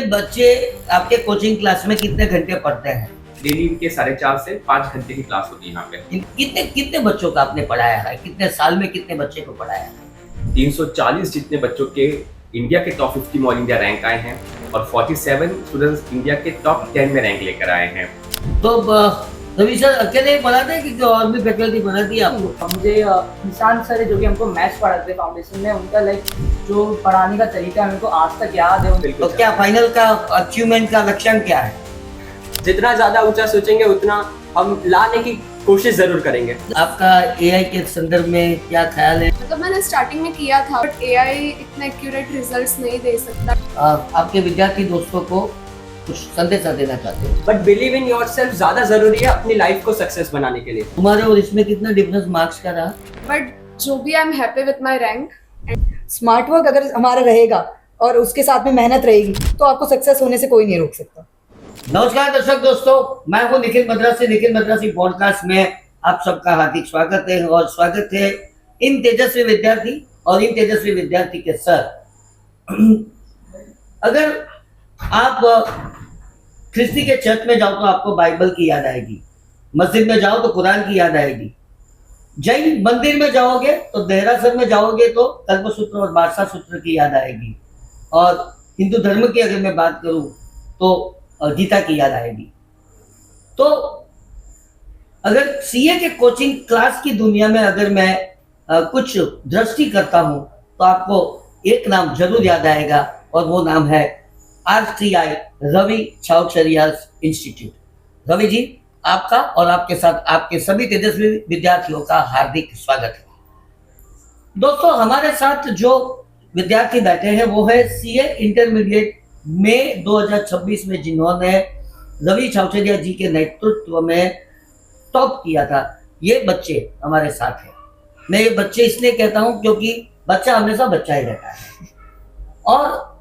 बच्चे आपके coaching class में कितने घंटे पढ़ते हैं? डेली इनके 4.5 से 5 घंटे की क्लास होती है यहाँ पे। कितने कितने बच्चों का आपने पढ़ाया है? कितने साल में कितने बच्चे को पढ़ाया है? 340 जितने बच्चों के इंडिया के टॉप 50 में ऑल इंडिया रैंक आए हैं और 47 स्टूडेंट्स इंडिया के टॉप 10 में रैंक लेकर आए हैं। तो रवि सर अकेले पढ़ाते हैं कि और भी फैकल्टी पढ़ाती है आपको? मुझे निशांत सर है जो कि हमको मैथ्स पढ़ाते हैं फाउंडेशन में, उनका जो पढ़ाने का तरीका है मेरे को आज तक याद है। तो क्या फाइनल का अचीवमेंट का लक्ष्य क्या है? जितना ज्यादा ऊंचा सोचेंगे उतना हम लाने की कोशिश जरूर करेंगे। आपका एआई के संदर्भ में क्या ख्याल है? मतलब मैंने स्टार्टिंग में किया था बट एआई इतना एक्यूरेट रिजल्ट्स नहीं दे सकता। आपके विद्यार्थी दोस्तों को कुछ संदेशा देना चाहते हो? बट बिलीव इन योरसेल्फ ज्यादा जरूरी है अपनी लाइफ को सक्सेस बनाने के लिए। तुम्हारे और इसमें कितना डिफरेंस मार्क्स का रहा? बट जो भी I am happy with my rank. Smart work अगर हमारा रहेगा और उसके साथ में मेहनत रहेगी तो आपको सक्सेस होने से कोई नहीं रोक सकता। नमस्कार दर्शक दोस्तों, मैं हूं निखिल मद्रासी पॉडकास्ट में आप सबका हार्दिक स्वागत है और स्वागत है इन तेजस्वी विद्यार्थी और इन तेजस्वी विद्यार्थी के सर। अगर आप ख्रिस्ती के चर्च में जाओ तो आपको बाइबल की याद आएगी, मस्जिद में जाओ तो कुरान की याद आएगी, जैन मंदिर में जाओगे तो देहरासर में जाओगे तो कल्पसूत्र और बारसा सूत्र की याद आएगी, और हिंदू धर्म की अगर मैं बात करूं तो गीता की याद आएगी। तो अगर सीए के कोचिंग क्लास की दुनिया में अगर मैं कुछ दृष्टि करता हूं तो आपको एक नाम जरूर याद आएगा और वो नाम है RCI रवि छावछरियास इंस्टीट्यूट। रवि जी, आपका और आपके साथ आपके सभी तेजस्वी विद्यार्थियों का हार्दिक स्वागत है। दोस्तों, हमारे साथ जो विद्यार्थी बैठे हैं वो है सीए इंटरमीडिएट में 2026 में जिन्होंने रवि छावछरिया जी के नेतृत्व में टॉप किया था। ये बच्चे हमारे साथ हैं। मैं ये बच्चे इसलिए कहता हूं क्योंकि बच्चा हमेशा बच्चा ही रहता है, और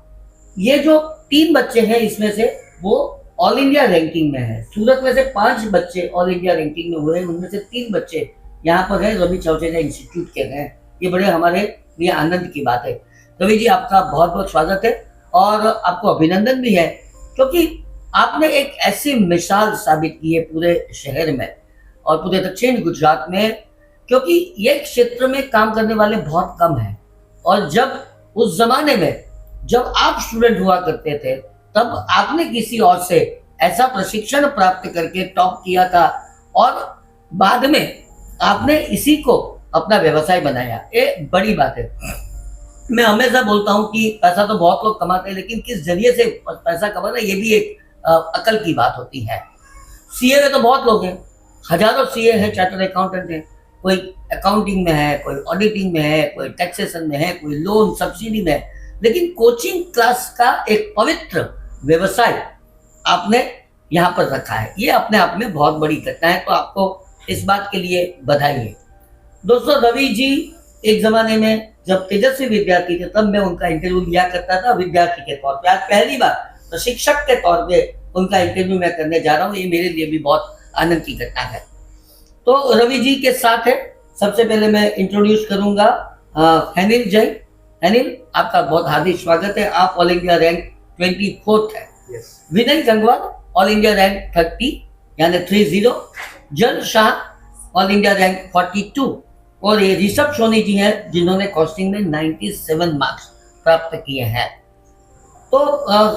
ये जो 3 बच्चे हैं इसमें से वो ऑल इंडिया रैंकिंग में है। सूरत में से 5 बच्चे ऑल इंडिया रैंकिंग में हुए, उनमें से 3 बच्चे यहाँ पर है रवि छावछरिया इंस्टीट्यूट के हैं। ये बड़े हमारे लिए आनंद की बात है। रवि जी, आपका बहुत बहुत स्वागत है और आपको अभिनंदन भी है क्योंकि आपने एक ऐसी मिसाल साबित की है पूरे शहर में और पूरे दक्षिण गुजरात में, क्योंकि ये क्षेत्र में काम करने वाले बहुत कम हैं। और जब उस जमाने में जब आप स्टूडेंट हुआ करते थे तब आपने किसी और से ऐसा प्रशिक्षण प्राप्त करके टॉप किया था और बाद में आपने इसी को अपना व्यवसाय बनाया। ये बड़ी बात है। मैं हमेशा बोलता हूं कि पैसा तो बहुत लोग कमाते हैं, लेकिन किस जरिए से पैसा कमाना ये भी एक अकल की बात होती है। सीए में तो बहुत लोग हैं, हजारों सीए हैं, चार्टर्ड अकाउंटेंट हैं, कोई अकाउंटिंग में है, कोई ऑडिटिंग में है, कोई टैक्सेशन में है, कोई लोन सब्सिडी में है, लेकिन कोचिंग क्लास का एक पवित्र व्यवसाय आपने यहाँ पर रखा है। ये अपने आप में बहुत बड़ी घटना है, तो आपको इस बात के लिए बधाई है। दोस्तों, रवि जी एक जमाने में जब तेजस्वी विद्यार्थी थे तब मैं उनका इंटरव्यू लिया करता था विद्यार्थी के तौर पे। आज पहली बार प्रशिक्षक के तौर पे उनका इंटरव्यू मैं करने जा रहा हूँ। ये मेरे लिए भी बहुत आनंद की घटना है। तो रवि जी के साथ है, सबसे पहले मैं इंट्रोड्यूस करूंगा अनिल जैन। अनिल, आपका बहुत हार्दिक स्वागत है। आप ऑल इंडिया रैंक 24th है। विनय गंगवार ऑल इंडिया रैंक 30 यानी 30। जल शाह ऑल इंडिया रैंक 42 और ये ऋषभ सोनी जी हैं जिन्होंने कॉस्टिंग में 97 मार्क्स प्राप्त किए हैं। तो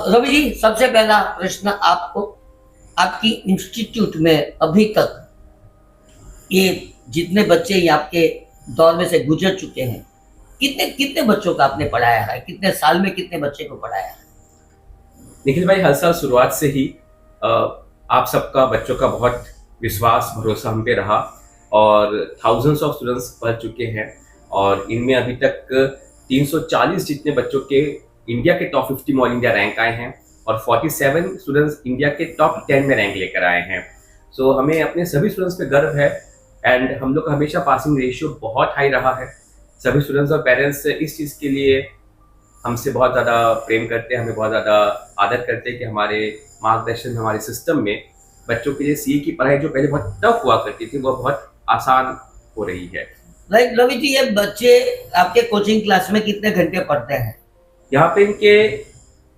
रवि जी, सबसे पहला प्रश्न आपको, आपकी इंस्टीट्यूट में अभी तक ये जितने बच्चे ये आपके दौर में से गुजर चुके हैं, कितने कितने बच्चों का आपने पढ़ाया है? कितने साल में कितने बच्चे को पढ़ाया है? निखिल भाई, हर साल शुरुआत से ही आप सबका बच्चों का बहुत विश्वास भरोसा हम पे रहा और थाउजेंड्स ऑफ स्टूडेंट्स पढ़ चुके हैं और इनमें अभी तक 340 जितने बच्चों के इंडिया के टॉप 50 में ऑल इंडिया रैंक आए हैं और 47 स्टूडेंट्स इंडिया के टॉप 10 में रैंक लेकर आए हैं। सो हमें अपने सभी स्टूडेंट्स पे गर्व है एंड हम लोग का हमेशा पासिंग रेशियो बहुत हाई रहा है। सभी स्टूडेंट्स और पेरेंट्स इस चीज़ के लिए हमसे बहुत ज़्यादा प्रेम करते हैं, हमें बहुत ज़्यादा आदर करते हैं कि हमारे मार्गदर्शन, हमारे सिस्टम में बच्चों के लिए सीए की पढ़ाई जो पहले बहुत टफ हुआ करती थी वो बहुत आसान हो रही है। रवि जी, ये बच्चे आपके कोचिंग क्लास में कितने घंटे पढ़ते हैं? यहाँ पे इनके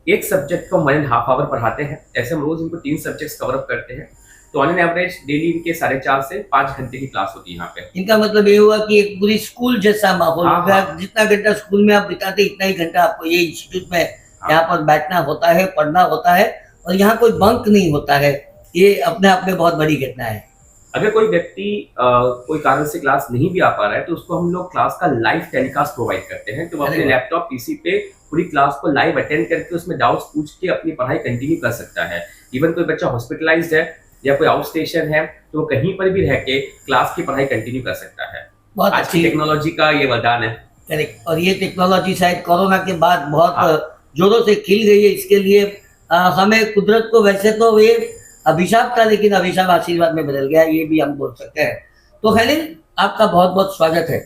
एक सब्जेक्ट को 1.5 आवर पढ़ाते हैं। ऐसे हम रोज इनको 3 सब्जेक्ट्स कवर अप करते हैं। तो ऑन एन एवरेज डेली इनके 4.5 से 5 घंटे की क्लास होती है यहाँ पे। इनका मतलब ये हुआ कि एक पूरी स्कूल जैसा माहौल हाँ, होगा। हाँ। जितना घंटा स्कूल में आप बिताते इतना ही घंटा आपको ये इंस्टीट्यूट में यहाँ पर बैठना होता है, पढ़ना होता है, और यहाँ कोई बंक नहीं होता है। ये अपने आप में बहुत बड़ी घटना है। अगर कोई व्यक्ति कोई कारण से क्लास नहीं भी आ पा रहा है तो उसको हम लोग क्लास का लाइव टेलीकास्ट प्रोवाइड करते हैं। तो वो अरे अपने वाह। लैपटॉप पीसी पे पूरी क्लास को लाइव अटेंड करके उसमें डाउट्स पूछ के अपनी पढ़ाई कंटिन्यू कर सकता है। इवन कोई बच्चा हॉस्पिटलाइज्ड है या कोई आउट स्टेशन है तो वो कहीं पर भी रह के क्लास की पढ़ाई कंटिन्यू कर सकता है। बहुत आज की अच्छी, टेक्नोलॉजी का ये वरदान है। करेक्ट। और ये टेक्नोलॉजी शायद कोरोना के बाद बहुत हाँ। जोरों से खिल गई है। इसके लिए हमें कुदरत को, वैसे तो ये अभिशाप था लेकिन अभिशाप आशीर्वाद में बदल गया, ये भी हम बोल सकते हैं। तो हेलेन, आपका बहुत बहुत स्वागत है।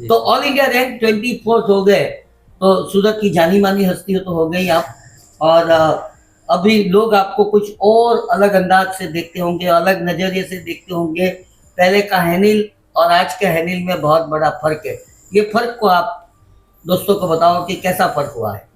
तो ऑल इंडिया रैंक 24 हो गए, तो सूरत की जानी मानी हस्ती तो हो गई आप। और अभी लोग आपको कुछ और अलग अंदाज से देखते होंगे, अलग नजरिए से देखते होंगे। पहले का हैनिल और आज के हैनिल में बहुत बड़ा फर्क है। ये फर्क को आप दोस्तों को बताओ कि कैसा फर्क हुआ है।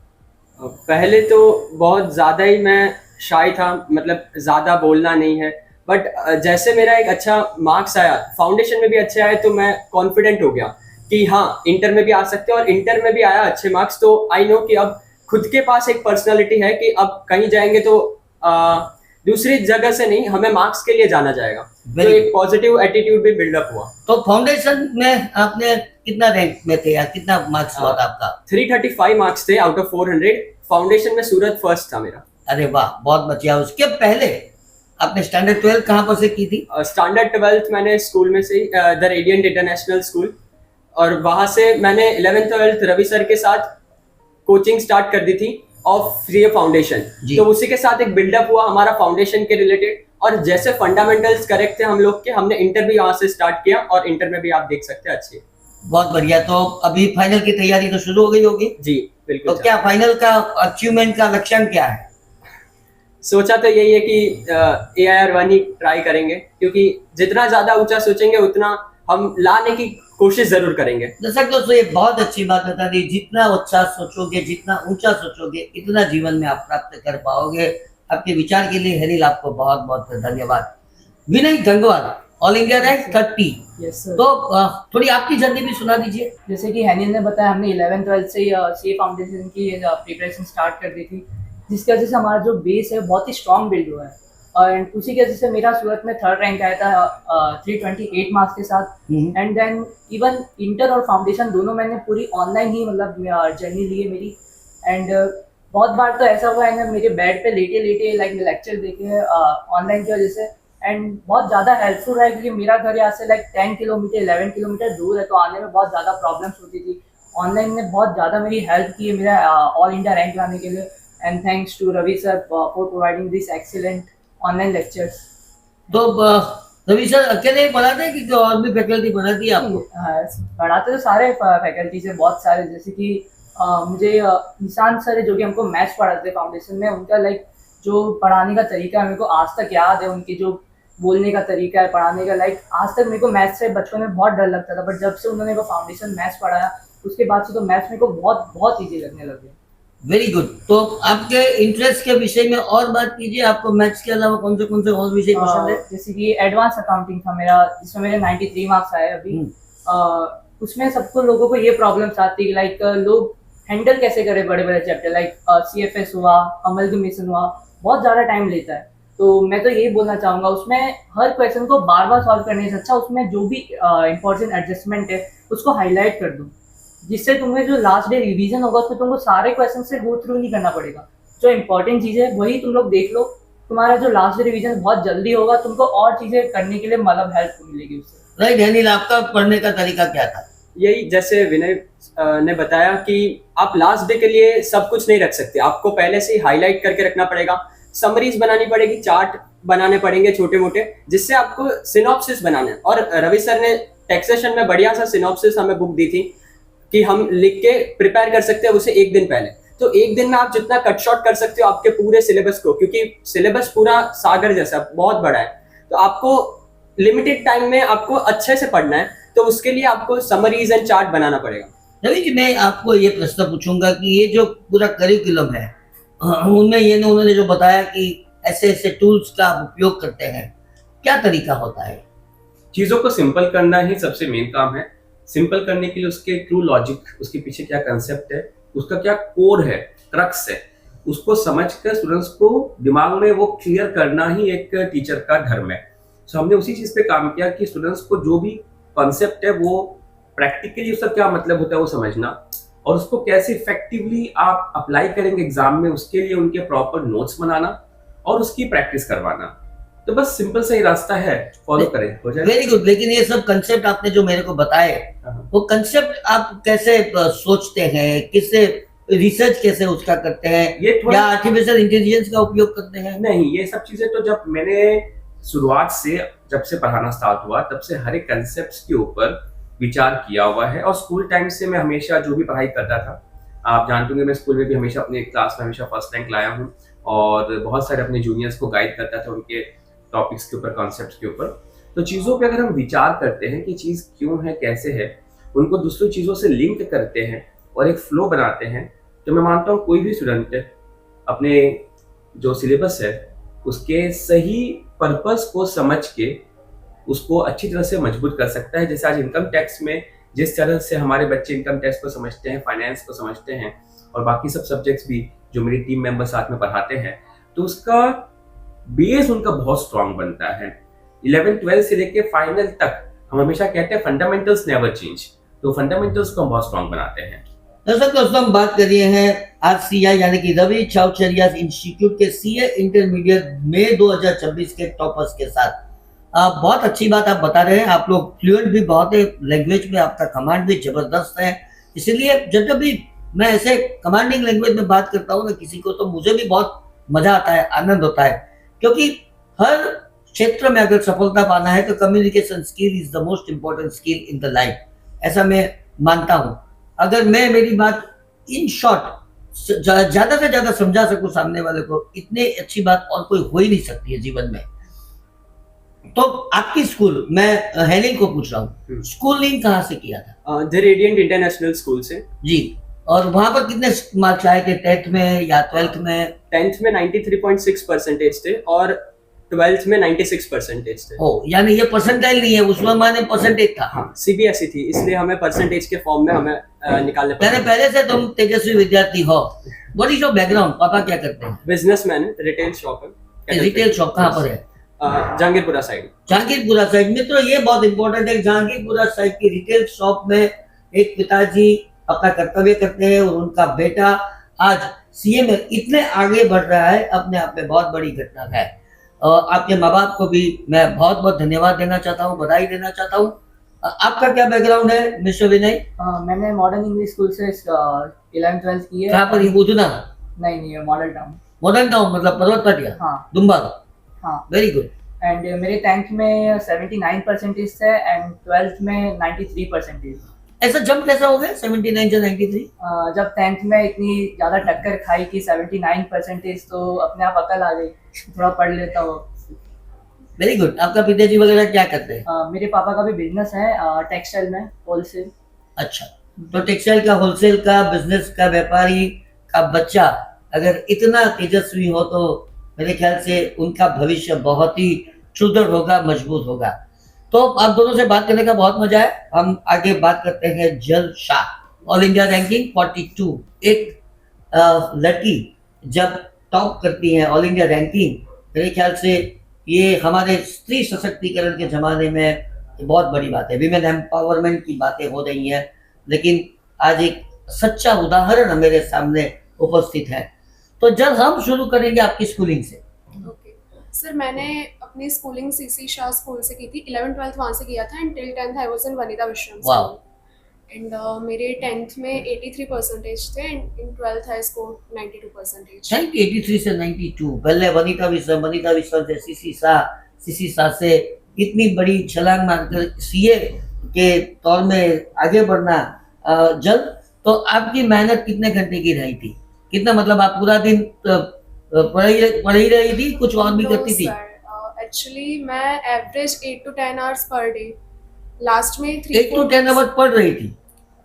पहले तो बहुत ज़्यादा ही मैं शाय था, मतलब ज़्यादा बोलना नहीं है। बट जैसे मेरा एक अच्छा मार्क्स आया, फाउंडेशन में भी अच्छे आए, तो मैं कॉन्फिडेंट हो गया कि हाँ इंटर में भी आ सकते हैं। और इंटर में भी आया अच्छे मार्क्स, तो आई नो कि अब खुद के पास एक पर्सनालिटी है कि अब कहीं जाएंगे तो दूसरी जगह से नहीं, हमें मार्क्स के लिए जाना जाएगा। तो Very एक पॉजिटिव एटीट्यूड भी बिल्डअप हुआ। तो फाउंडेशन में आपने कितना रैंक में थे या कितना मार्क्स हुआ था आपका? 335 मार्क्स थे आउट ऑफ 400। फाउंडेशन में सूरत फर्स्ट था मेरा। अरे वाह, बहुत बढ़िया। उसके पहले आपने स्टैंडर्ड 12 कहाँ पर से की थी? स्टैंडर्ड 12th मैंने स्कूल में से द रेडियंट इंटरनेशनल स्कूल, और वहां से मैंने 11th 12th रवि सर के साथ कोचिंग स्टार्ट कर दी थी ऑफ फ्री फाउंडेशन। जी। तो उसी के साथ एक बिल्डअप हुआ हमारा फाउंडेशन के रिलेटेड, और जैसे फंडामेंटल्स करेक्ट थे हम लोग के, हमने इंटर भी यहाँ से स्टार्ट किया, और इंटर में भी आप देख सकते हैं अच्छी। बहुत बढ़िया। तो अभी फाइनल की तैयारी तो शुरू हो गई होगी। जी तो बिल्कुल। क्या फाइनल का अचीवमेंट का लक्ष्य क्या है? सोचा तो यही है कि AIR-1 ही ट्राई करेंगे, क्योंकि जितना ज्यादा ऊंचा सोचेंगे उतना हम लाने की कोशिश जरूर करेंगे। दर्शक दोस्तों, ये बहुत अच्छी बात बता दी। जितना अच्छा सोचोगे, जितना ऊंचा सोचोगे, इतना जीवन में आप प्राप्त कर पाओगे। आपके विचार के लिए हनील आपको बहुत बहुत धन्यवाद। Vinay Gangwar, all India rank 30। Yes sir. तो थोड़ी आपकी जर्नी भी सुना दीजिए। जैसे कि हैनिल ने बताया, हमने 11th 12th से सी फाउंडेशन की प्रिपरेशन स्टार्ट कर दी थी, जिसकी वजह से हमारा जो बेस है बहुत ही स्ट्रॉन्ग बिल्ड हुआ है। और उसी की वजह से मेरा सूरत में 3rd रैंक आया था 328 मार्क्स के साथ। एंड देन इवन इंटर और फाउंडेशन दोनों मैंने पूरी ऑनलाइन ही मतलब जर्नी ली है मेरी। एंड बहुत बार तो ऐसा हुआ है ना, मेरे बेड पे लेटे लेटे लाइक लेक्चर देखे ऑनलाइन की वजह से। एंड बहुत ज़्यादा हेल्पफुल रहा है, क्योंकि मेरा घर यहाँ से लाइक 10 किलोमीटर 11 किलोमीटर दूर है, तो आने में बहुत ज़्यादा प्रॉब्लम्स होती थी। ऑनलाइन ने बहुत ज़्यादा मेरी हेल्प की है मेरा ऑल इंडिया रैंक लाने के लिए। And thanks to Ravi sir for providing this excellent online lectures. तो रवि सर अकेले ही पढ़ाते हैं कि जो और भी फैकल्टी पढ़ाती है आपको? पढ़ाते तो सारे फैकल्टीज हैं, बहुत सारे। जैसे कि मुझे निशांत सर है जो कि हमको मैथ्स पढ़ाते हैं फाउंडेशन में। उनका लाइक जो पढ़ाने का तरीका है मेरे को आज तक याद है। उनकी जो बोलने का तरीका है, पढ़ाने का, लाइक आज तक मेरे को मैथ्स से बचपन में बहुत डर लगता था, बट जब से उन्होंने वो फाउंडेशन मैथ्स पढ़ाया उसके बाद से तो मैथ्स मेरे को बहुत बहुत ईजी लगने लग गया। Very good. तो आपके इंटरेस्ट के विषय में और बात कीजिए। आपको मैथ्स के अलावा कौन से और विषय पसंद है? जैसे कि एडवांस अकाउंटिंग था मेरा, जिसमें मेरे 93 मार्क्स आए अभी। उसमें सबको लोगों को ये प्रॉब्लम्स आती है, लाइक लोग हैंडल कैसे करें बड़े बड़े चैप्टर, लाइक CFS हुआ, अमलगमेशन हुआ, बहुत ज़्यादा टाइम लेता है। तो मैं तो यही बोलना चाहूँगा, उसमें हर क्वेश्चन को बार बार सॉल्व करने से अच्छा उसमें जो भी इंपॉर्टेंट एडजस्टमेंट है उसको हाईलाइट कर दो, जिससे तुम्हें जो लास्ट डे रिवीजन होगा उसमें तुमको सारे क्वेश्चन से गो थ्रू नहीं करना पड़ेगा। जो इंपॉर्टेंट चीज़ है वही तुम लोग देख लो, तुम्हारा जो लास्ट डे रिवीजन बहुत जल्दी होगा, तुमको और चीज़ें करने के लिए मतलब हेल्प मिलेगी उससे। राइट अनिल, आपका पढ़ने का तरीका क्या था? यही जैसे विनय ने बताया कि आप लास्ट डे के लिए सब कुछ नहीं रख सकते, आपको पहले से ही हाईलाइट करके रखना पड़ेगा, समरीज बनानी पड़ेगी, चार्ट बनाने पड़ेंगे छोटे मोटे, जिससे आपको सिनॉप्सिस बनाना है। और रवि सर ने टैक्सेशन में बढ़िया सा सिनॉप्सिस हमें बुक दी थी कि हम लिख के प्रिपेयर कर सकते हैं उसे एक दिन पहले। तो एक दिन में आप जितना कट शॉर्ट कर सकते हो आपके पूरे सिलेबस को, क्योंकि सिलेबस पूरा सागर जैसा बहुत बड़ा है, तो आपको लिमिटेड टाइम में आपको अच्छे से पढ़ना है, तो उसके लिए आपको समरीज एंड चार्ट बनाना पड़ेगा। रवि जी, मैं आपको ये प्रश्न पूछूंगा कि ये जो पूरा करिकुलम है, उनमें ये उन्होंने जो बताया कि ऐसे ऐसे टूल्स का आप उपयोग करते हैं, क्या तरीका होता है? चीज़ों को सिंपल करना ही सबसे मेन काम है। सिंपल करने के लिए उसके ट्रू लॉजिक, उसके पीछे क्या कंसेप्ट है, उसका क्या कोर है, क्रक्स है, उसको समझकर स्टूडेंट्स को दिमाग में वो क्लियर करना ही एक टीचर का धर्म है। सो हमने उसी चीज़ पे काम किया कि स्टूडेंट्स को जो भी कॉन्सेप्ट है वो प्रैक्टिकली उसका क्या मतलब होता है वो समझना, और उसको कैसे इफेक्टिवली आप अप्लाई करेंगे एग्जाम में, उसके लिए उनके प्रॉपर नोट्स बनाना और उसकी प्रैक्टिस करवाना। तो बस सिंपल सा ही रास्ता है, फॉलो करें, हो जाएगा। Very good. लेकिन ये सब कंसेप्ट आपने जो मेरे को बताए, हाँ। वो कंसेप्ट आप कैसे सोचते हैं, किससे रिसर्च कैसे उसका करते हैं, ये या थोड़ा आर्टिफिशियल इंटेलिजेंस का उपयोग करते हैं? नहीं, ये सब चीजें तो जब मैंने शुरुआत से, जब से पढ़ाना स्टार्ट हुआ तब से हर एक कंसेप्ट के ऊपर विचार किया हुआ है। और स्कूल टाइम से मैं हमेशा जो भी पढ़ाई करता था, आप जानते होंगे मैं स्कूल में भी हमेशा अपने क्लास में हमेशा फर्स्ट रैंक लाया हूँ, और बहुत सारे अपने जूनियर्स को गाइड करता था उनके टॉपिक्स के ऊपर, कॉन्सेप्ट्स के ऊपर। तो चीज़ों पे अगर हम विचार करते हैं कि चीज़ क्यों है, कैसे है, उनको दूसरी चीज़ों से लिंक करते हैं और एक फ्लो बनाते हैं, तो मैं मानता हूँ कोई भी स्टूडेंट अपने जो सिलेबस है उसके सही पर्पस को समझ के उसको अच्छी तरह से मजबूत कर सकता है। जैसे आज इनकम टैक्स में जिस तरह से हमारे बच्चे इनकम टैक्स को समझते हैं, फाइनेंस को समझते हैं, और बाकी सब सब्जेक्ट्स भी जो मेरी टीम मेंबर साथ में पढ़ाते हैं, तो उसका बेस उनका बहुत स्ट्रांग बनता है। 11-12 से लेके फाइनल तक हम हमेशा कहते हैं फंडामेंटल्स नेवर चेंज, तो फंडामेंटल्स को हम बहुत स्ट्रांग बनाते हैं। दर्शक दोस्तों, हम बात कर रहे हैं RCI यानी कि रवि चाउचरिया इंस्टीट्यूट के CA इंटरमीडिएट मई 2024 के टॉपर्स के साथ। बहुत अच्छी बात आप बता रहे हैं, आप लोग फ्लुएंट भी बहुत है, लैंग्वेज में आपका कमांड भी जबरदस्त है। इसलिए जब भी मैं ऐसे कमांडिंग लैंग्वेज में बात करता हूँ ना किसी को, तो मुझे भी बहुत मजा आता है, आनंद होता है, क्योंकि हर क्षेत्र में अगर सफलता पाना है तो communication skill is the most important skill in the life, ऐसा मैं मानता हूँ। अगर मैं मेरी बात इन शॉर्ट ज्यादा से ज्यादा समझा सकूं सामने वाले को, इतनी अच्छी बात और कोई हो ही नहीं सकती है जीवन में। तो आपकी स्कूल, मैं हेलिंग को पूछ रहा हूँ, स्कूलिंग कहाँ से किया था? द रेडियंट इंटरनेशनल स्कूल से। जी। और वहां पर कितने मार्क्स आए थे, 10th में या 12th में? 10th में 93.6% थे और 12th में 96% थे। ओ, यानी ये परसेंटाइल नहीं है, उसमें माने परसेंटेज था। हाँ, CBSE थी, इसलिए हमें परसेंटेज के फॉर्म में हमें निकालने यानी पहले से तुम तेजस्वी विद्यार्थी हो। What is your background? पापा क्या करते हैं? बिजनेसमैन, रिटेल शॉप है। रिटेल शॉप कहाँ पर है? जहांगीरपुरा साइड। जहांगीरपुरा साइड। मित्रों, ये बहुत इंपॉर्टेंट है, जहांगीरपुरा साइड की रिटेल शॉप में एक पिताजी अपना कर्तव्य करते हैं और उनका बेटा आज CA में इतने आगे बढ़ रहा है, अपने आप में बहुत बड़ी घटना है। आपके माँ बाप को भी मैं बहुत बहुत धन्यवाद देना चाहता हूँ, बधाई देना चाहता हूँ। आपका क्या बैकग्राउंड है मिस्टर विनय? मैंने मॉडर्न इंग्लिश स्कूल से 11th-12th की है। कहाँ पर? ये उजना? नहीं, मॉडल टाउन। मॉडर्न टाउन मतलब पर्वत पाटिया? हाँ दुम्बा? हाँ। Very good. एंड मेरे 10th में 79% थे एंड 12th में 93%। ऐसा जंप कैसा हो गया 79 से 93? जब 10th में इतनी ज्यादा टक्कर खाई कि 79%, तो अपने आप अकल आ गई, थोड़ा पढ़ लेता हूँ। Very good. आपका पिताजी वगैरह क्या करते हैं? मेरे पापा का भी बिजनेस है टेक्सटाइल में, होलसेल। अच्छा, तो टेक्सटाइल का, होलसेल का बिजनेस का, व्यापारी का बच्चा अगर इतना तेजस्वी हो तो मेरे ख्याल से उनका भविष्य बहुत ही सुदृढ़ होगा, मजबूत होगा। तो आप दोनों से बात करने का बहुत मजा है। हम आगे बात करते हैं जल शाह। All India ranking 42। एक लड़की जब टॉप करती है ऑल इंडिया रैंकिंग, मेरे ख्याल से ये हमारे स्त्री सशक्तिकरण के जमाने में बहुत बड़ी बात है। विमेन एम्पावरमेंट की बातें हो रही हैं, लेकिन आज एक सच्चा उदाहरण मेरे सामने उपस्थित है। तो जब हम शुरू करेंगे आपकी स्कूलिंग से। ओके सर, मैंने अपनी स्कूलिंग CC शाह स्कूल से की थी। 11th-12th वहाँ से किया था and till 10th I was in Vanita विश्राम Wow. स्कूल। एंड मेरे 10th में 83% थे and in 12th I score 92%। 83 से 92। पहले वनिता विश्राम से CC शाह से इतनी बड़ी छलांग मारकर CA के तौर में आगे बढ़ना जल्द। तो आपकी मेहनत कितने घंटे की रही थी? कितना, मतलब आप पूरा दिन पढ़ी रही थी, कुछ और भी करती थी? एक्चुअली मैं average 8 to 10 hours per day, last में 3 8 to 10 आवर्स पढ़ रही थी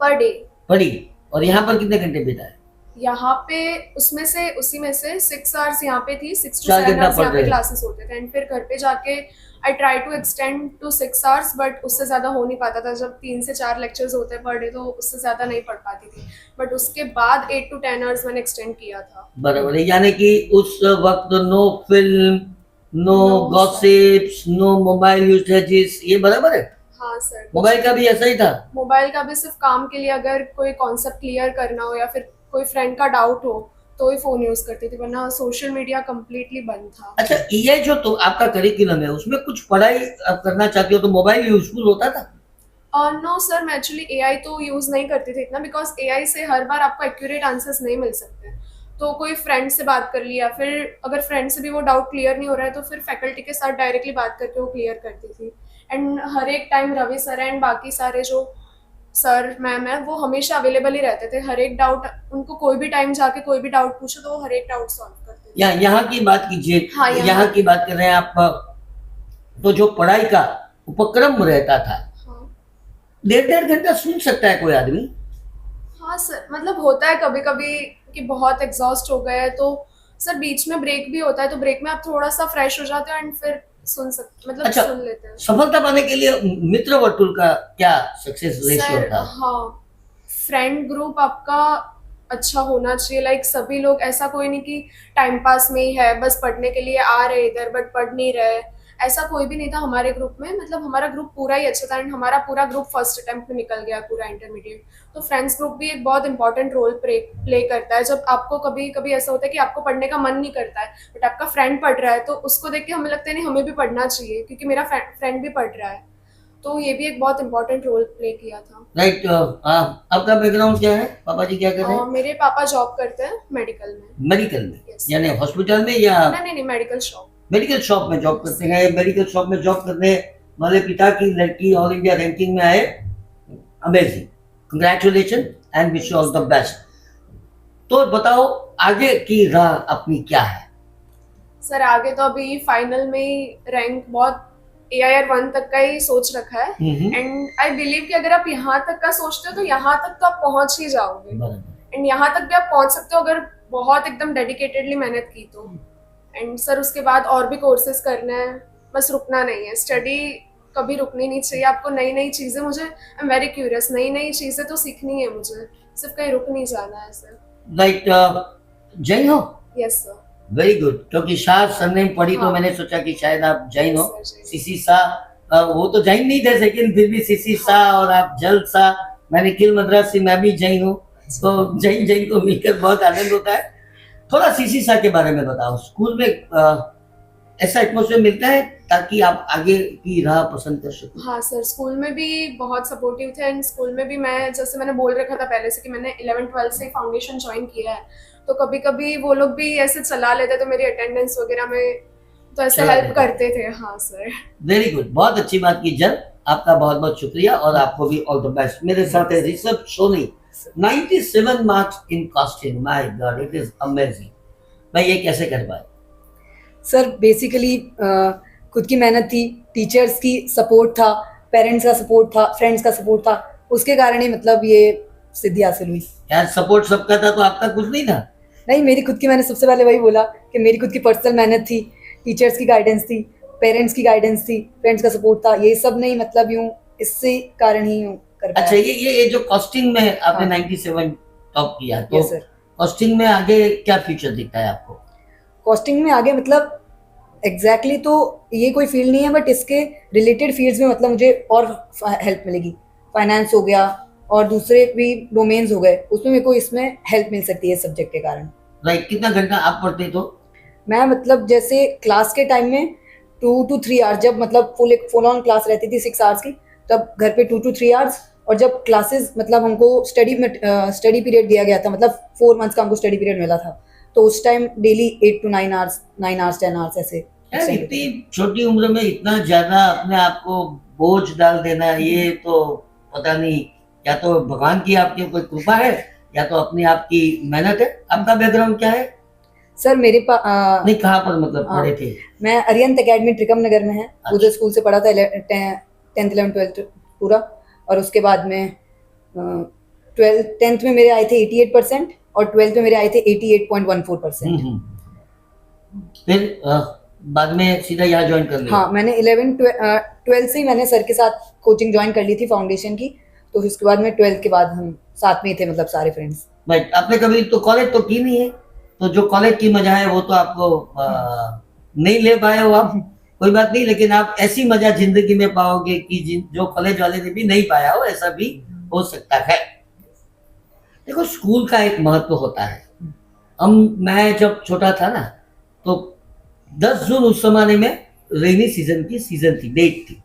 पर डे। पढ़ी। और यहाँ पर कितने घंटे बिताए? यहाँ पे उसमें से उसी में से 6 आवर्स यहाँ पे थी, 6 to 4 7 घंटा आवर्स पढ़ यहाँ रहे पे हैं। क्लासेस होते थे, एंड फिर घर पे जाके I try to extend to 6 hours, but उससे ज़्यादा हो नहीं पाता था। जब 3 से 4 लेक्चर्स होते पर डे तो उससे ज़्यादा नहीं पढ़ पाती थी, बट उसके बाद 8 to 10 आवर्स मैंने एक्सटेंड किया था। बराबर है, यानी कि उस वक्त no film, no No, gossips, no mobile usages, ये बराबर है। हाँ सर, मोबाइल का भी ऐसा ही था। मोबाइल का भी सिर्फ काम के लिए, अगर कोई कॉन्सेप्ट क्लियर करना हो या फिर कोई फ्रेंड का डाउट हो तो ही फ़ोन यूज़ करती थी, वरना सोशल मीडिया कम्प्लीटली बंद था। अच्छा, ये जो तो आपका करिकुलम है उसमें कुछ पढ़ाई आप करना चाहती हो तो मोबाइल यूजफुल होता था? नो सर, मैं एक्चुअली एआई तो यूज़ नहीं करती थी इतना, बिकॉज एआई से हर बार आपको एक्यूरेट आंसर्स नहीं मिल सकते। तो कोई फ्रेंड से बात कर लिया, फिर अगर फ्रेंड से भी वो डाउट क्लियर नहीं हो रहा है तो फिर फैकल्टी के साथ डायरेक्टली बात करके वो क्लियर करती थी। एंड हर एक टाइम रवि सर एंड बाकी सारे जो सर मैम है वो हमेशा अवेलेबल ही रहते थे। हर एक डाउट, उनको कोई भी टाइम जाके कोई भी डाउट पूछो तो वो हर एक डाउट सॉल्व करते थे। यहाँ की बात कीजिए। हाँ, यहाँ। यहाँ की बात कर रहे हैं आप, तो जो पढ़ाई का उपक्रम रहता था, हाँ 1.5 घंटा सुन सकता है कोई आदमी? हाँ सर, मतलब होता है कभी कभी कि बहुत एग्जॉस्ट हो गए हैं तो सर बीच में ब्रेक भी होता है, तो ब्रेक में आप थोड़ा सा फ्रेश हो जाते हो एंड फिर सुन सकते, मतलब अच्छा, सुन लेते हैं। सफलता पाने के लिए मित्र वर्तुल का क्या सक्सेस रेशियो सर था? हाँ, फ्रेंड ग्रुप आपका अच्छा होना चाहिए। लाइक सभी लोग, ऐसा कोई नहीं कि टाइम पास में ही है, बस पढ़ने के लिए आ रहे इधर बट पढ़ नहीं रहे, ऐसा कोई भी नहीं था हमारे ग्रुप में। मतलब हमारा ग्रुप पूरा ही अच्छा था एंड हमारा पूरा ग्रुप फर्स्ट अटेम्प्ट में निकल गया पूरा इंटरमीडिएट। तो फ्रेंड्स ग्रुप भी एक बहुत इंपॉर्टेंट रोल प्ले करता है। जब आपको कभी कभी ऐसा होता है कि आपको पढ़ने का मन नहीं करता है बट आपका फ्रेंड पढ़ रहा है तो उसको देख के हमें लगता है नहीं हमें भी पढ़ना चाहिए क्योंकि मेरा फ्रेंड भी पढ़ रहा है। तो ये भी एक बहुत इंपॉर्टेंट रोल प्ले किया था। राइट। आपका बैकग्राउंड क्या है? पापा जी क्या कर रहे हैं? मेरे पापा जॉब करते हैं मेडिकल में। मेडिकल में? Yes. यानी हॉस्पिटल में या नहीं, मेडिकल शॉप। मेडिकल शॉप में जॉब करते हैं? मेडिकल शॉप में जॉब करने वाले पिता की लड़की ऑल इंडिया रैंकिंग में आए, amazing, congratulation and wish you all the best. तो बताओ आगे की राह अपनी क्या है? सर आगे तो अभी फाइनल में ही रैंक बहुत AIR 1 तक का ही सोच रखा है एंड आई बिलीव कि अगर आप यहाँ तक का सोचते हो तो यहाँ तक तो आप पहुँच ही जाओगे बराबर। एंड यहाँ तक भी आप पहुँच सकते हो अगर बहुत एकदम डेडिकेटेडली मेहनत की तो। एंड सर उसके बाद और भी कोर्सेज करना है, बस रुकना नहीं है। स्टडी कभी रुकनी नहीं चाहिए आपको। नई नई चीज़ें, मुझे आई एम वेरी क्यूरियस, नई नई चीज़ें तो सीखनी है मुझे, सिर्फ कहीं रुक नहीं जाना है सर। राइट। जैन हो? Yes sir. वेरी गुड, क्योंकि शाह सरनेम पढ़ी तो हाँ। मैंने सोचा कि शायद आप जैन हो। Yes, sir, Jain. CC Shah, वो तो जैन नहीं थे लेकिन फिर भी सीसी शाह और आप जल्द शाह, मैं निखिल मद्रासी, मैं भी जैन हूँ, तो जैन को मिलकर बहुत आनंद होता है। थोड़ा सीसी शाह के बारे में बताओ। स्कूल में ऐसा एटमोसफियर मिलता है ताकि आप आगे की राह पसंद कर सको? हाँ सर, स्कूल में भी बहुत सपोर्टिव थे एंड स्कूल में भी मैं, जैसे मैंने बोल रखा था पहले से कि मैंने 11th-12th से फाउंडेशन ज्वाइन किया है, तो कभी कभी वो लोग भी ऐसे चला लेते तो मेरी अटेंडेंस वगैरह में तो ऐसे चला हेल्प लेते। करते थे। हाँ सर। वेरी गुड, बहुत अच्छी बात की जन, आपका बहुत बहुत शुक्रिया और आपको भी ऑल द बेस्ट। मेरे साथ है Rishabh Soni, 97 marks in costing, my god it is amazing. भाई ये कैसे कर पाए? सर बेसिकली खुद की मेहनत थी, टीचर्स की सपोर्ट था, पेरेंट्स का सपोर्ट था, फ्रेंड्स का सपोर्ट था, उसके कारण ही मतलब ये सिद्धि हासिल हुई। यार सपोर्ट सबका था तो आपका कुछ नहीं था? नहीं, मेरी खुद की, मैंने सबसे पहले वही बोला कि मेरी खुद की पर्सनल मेहनत थी, टीचर्स की गाइडेंस थी, पेरेंट्स की गाइडेंस थी, फ्रेंड्स का सपोर्ट था, ये सब नहीं मतलब यूँ इससे कारण ही यूँ कर पाया। अच्छा, ये जो कॉस्टिंग में आपने हाँ। 97 टॉप किया, तो यस सर। कॉस्टिंग में आगे क्या फ्यूचर दिखता है आपको? कॉस्टिंग में आगे मतलब एग्जैक्टली तो ये कोई फील्ड नहीं है बट इसके रिलेटेड फील्ड्स में मतलब मुझे और हेल्प मिलेगी। फाइनेंस हो गया और दूसरे भी डोमेन्स हो गए, उसमें मेरे को इसमें हेल्प मिल सकती है सब्जेक्ट के कारण। राइट। कितना घंटा आप पढ़ते तो? मैं मतलब जैसे क्लास के टाइम में 2 to 3 आवर्स, जब मतलब फुल ऑन क्लास रहती थी 6 आवर्स की, तब घर पे 2 to 3 आवर्स, और जब क्लासेस मतलब हमको स्टडी पीरियड दिया गया था, मतलब 4 मंथ्स का हमको स्टडी पीरियड मिला था, तो उस time daily 8 to 9 hours, 9 hours 10 hours ऐसे। यार इतनी छोटी उम्र में इतना ज्यादा अपने आप को बोझ डाल देना, ये तो पता नहीं, या तो भगवान की आपकी कोई कृपा है या तो अपनी आपकी मेहनत है। आपका बैकग्राउंड क्या है? सर मेरे पास नहीं, कहाँ पर मतलब हाँ। पढ़े थे? मैं अरिहंत एकेडमी त्रिकम नगर में है, उधर स्कूल से पढ़ा था 10th 11th 12th पूरा, और उसके बाद में 10th में मेरे आए थे 88%, और 12th में मेरे आए थे 88.14%। फिर बाद में सीधा यहाँ ज्वाइन कर लिया। हाँ, मैंने 12th से ही मैंने सर के साथ कोचिंग ज्वाइन कर ली थी फाउंडेशन की, तो फिर उसके बाद में 12th के बाद हम साथ में ही थे, मतलब सारे फ्रेंड्स। भाई आपने कभी तो कॉलेज तो की नहीं है, तो जो कॉलेज की मजा है वो तो आपको नहीं ले पाए हो आप, कोई बात नहीं, लेकिन आप ऐसी मजा जिंदगी में पाओगे कि जो कॉलेज वाले ने भी नहीं पाया हो, ऐसा भी हो सकता है। देखो स्कूल का एक महत्व होता है। मैं जब छोटा था ना, तो 10 जून उस जमाने में रेनी सीजन की सीजन थी, डेट थी,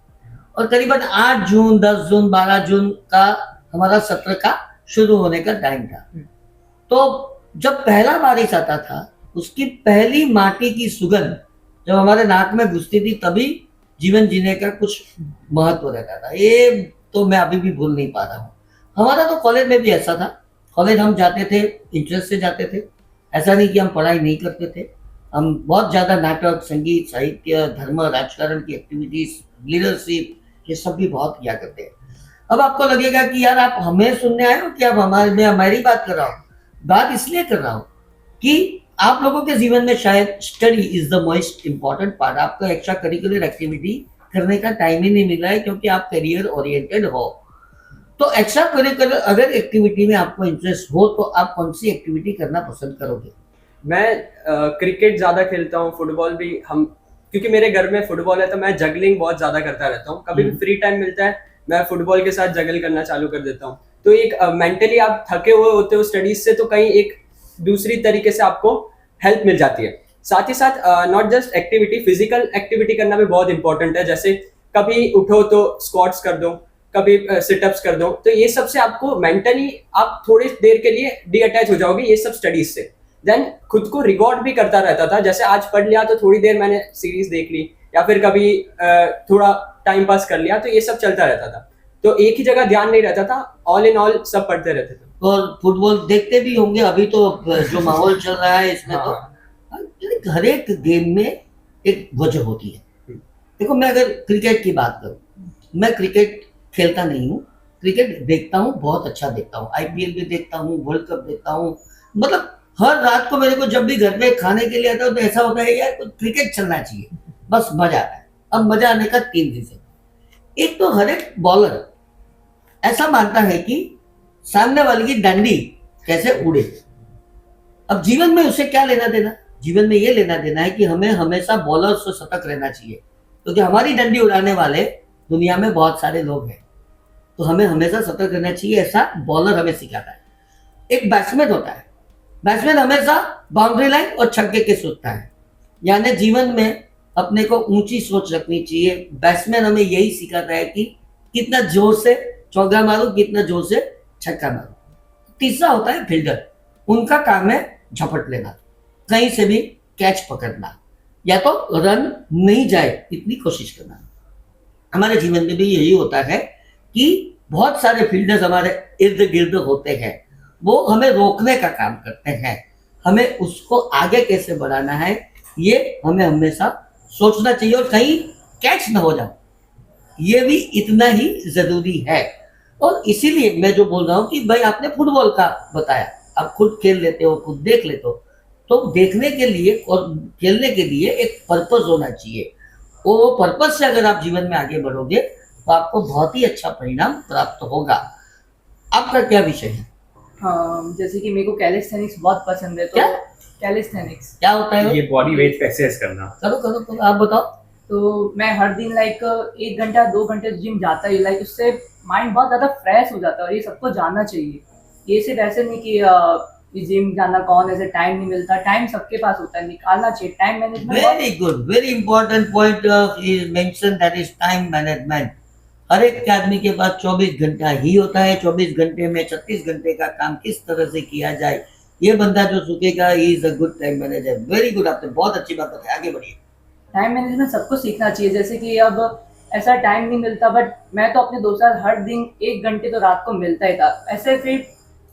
और करीबन 8 जून 10 जून 12 जून का हमारा सत्र का शुरू होने का टाइम था। तो जब पहला बारिश आता था, उसकी पहली माटी की सुगंध जब हमारे नाक में घुसती थी, तभी जीवन जीने का कुछ महत्व रहता था। ये तो मैं अभी भी भूल नहीं पा रहा हूँ। हमारा तो कॉलेज में भी ऐसा था। कॉलेज हम जाते थे, इंटरेस्ट से जाते थे, ऐसा नहीं कि हम पढ़ाई नहीं करते थे। हम बहुत ज़्यादा नाटक, संगीत, साहित्य, धर्म, राजकारण की एक्टिविटीज, लीडरशिप, ये सब भी बहुत किया करते हैं। अब आपको लगेगा कि यार आप हमें सुनने आए हो कि आप मैं हमारी बात कर रहा हूँ। बात इसलिए कर रहा हूँ कि आप लोगों के जीवन में शायद study is the most important part. आपको एक्स्ट्रा करिकुलर एक्टिविटी करने का टाइम ही नहीं मिल रहा है, क्योंकि आप करियर ओरिएंटेड हो। तो एक्स्ट्रा करिकुलर अगर एक्टिविटी में आपको इंटरेस्ट हो, तो आप कौन सी एक्टिविटी करना पसंद करोगे? मैं क्रिकेट ज़्यादा खेलता हूँ, फुटबॉल भी। हम क्योंकि मेरे घर में फुटबॉल है, तो मैं जगलिंग बहुत ज़्यादा करता रहता हूँ। कभी भी फ्री टाइम मिलता है, मैं फुटबॉल के साथ जगल करना चालू कर देता हूँ। तो एक मेंटली आप थके हुए होते हो स्टडीज से, तो कहीं एक दूसरी तरीके से आपको हेल्प मिल जाती है। साथ ही साथ not just activity, physical activity करना भी बहुत इंपॉर्टेंट है। जैसे कभी उठो तो स्क्वाट्स कर दो, कभी सिटअप्स कर दो, तो ये सब से आपको मेंटली आप थोड़ी देर के लिए डी अटैच हो जाओगे ये सब स्टडीज से। देन खुद को रिवॉर्ड भी करता रहता था। जैसे आज पढ़ लिया तो थोड़ी देर मैंने सीरीज देख ली, या फिर कभी थोड़ा टाइम पास कर लिया, तो ये सब चलता रहता था। तो एक ही जगह ध्यान नहीं रहता था, ऑल इन ऑल सब पढ़ते रहते थे। और फुटबॉल देखते भी होंगे। अभी तो जो माहौल चल रहा है इसमें तो हर एक गेम में एक वजह होती है। देखो मैं अगर क्रिकेट की बात करूं, मैं क्रिकेट खेलता नहीं हूँ, क्रिकेट देखता हूँ, बहुत अच्छा देखता हूँ। आईपीएल भी देखता हूँ, वर्ल्ड कप देखता हूँ। मतलब हर रात को मेरे को जब भी घर में खाने के लिए आता हूँ, तो ऐसा होता है यार कुछ क्रिकेट चलना चाहिए, बस मजा आता है। अब मजा आने का 3 रीजन। एक तो हर एक बॉलर ऐसा मानता है कि सामने वाले की डंडी कैसे उड़े। अब जीवन में उसे क्या लेना देना? जीवन में ये लेना देना है कि हमें हमेशा बॉलर से सतर्क रहना चाहिए, क्योंकि हमारी डंडी उड़ाने वाले दुनिया में बहुत सारे लोग हैं। तो हमें हमेशा सतर्क रहना चाहिए, ऐसा बॉलर हमें सिखाता है। एक बैट्समैन होता है, बैट्समैन हमेशा बाउंड्री लाइन और छक्के के सोचता है। यानी जीवन में अपने को ऊंची सोच रखनी चाहिए। बैट्समैन हमें यही सिखाता है कि कितना जोर से चौका मारूं, कितना जोर से छक्का मारूं। तीसरा होता है फील्डर, उनका काम है झपट लेना, कहीं से भी कैच पकड़ना, या तो रन नहीं जाए इतनी कोशिश करना। हमारे जीवन में भी यही होता है कि बहुत सारे फील्डर्स हमारे इर्द गिर्द होते हैं, वो हमें रोकने का काम करते हैं। हमें उसको आगे कैसे बढ़ाना है, ये हमें हमेशा सोचना चाहिए, और कहीं कैच ना हो जाए, ये भी इतना ही जरूरी है। और इसीलिए मैं जो बोल रहा हूँ कि भाई आपने फुटबॉल का बताया, आप खुद खेल लेते हो, खुद देख लेते हो, तो देखने के लिए और खेलने के लिए एक पर्पस होना चाहिए। वो पर्पस से अगर आप जीवन में आगे बढ़ोगे तो आपको बहुत ही अच्छा परिणाम प्राप्त होगा। आपका क्या विषय है? हाँ, जैसे कि मेरे को कैलिस्थेनिक्स बहुत पसंद है। तो क्या? कैलिस्थेनिक्स क्या होता है? ये बॉडी वेट पे एक्सरसाइज करना। करो करो करो, आप बताओ। तो मैं हर दिन लाइक 1 घंटा 2 घंटे जिम जाता ही, लाइक उससे माइंड बहुत ज़्यादा फ्रेश हो जाता है, और ये सबको जानना चाहिए। ये सिर्फ ऐसे नहीं कि जिम जाना कौन ऐसे टाइम नहीं मिलता, टाइम सबके पास होता है, निकालना चाहिए। Time management very good, very important point is mention, that is time management. हर एक आदमी के पास 24 घंटा ही होता है। 24 घंटे में 36 घंटे का काम किस तरह से किया जाए, ये बंदा जो सीखेगा he is a good time manager. Very good, आपने बहुत अच्छी बात बताई, आगे बढ़िए। टाइम मैनेजमेंट सबको सीखना चाहिए। जैसे कि अब ऐसा टाइम नहीं मिलता, बट मैं तो अपने दोस्त हर दिन 1 घंटे तो रात को मिलता ही था। ऐसे फिर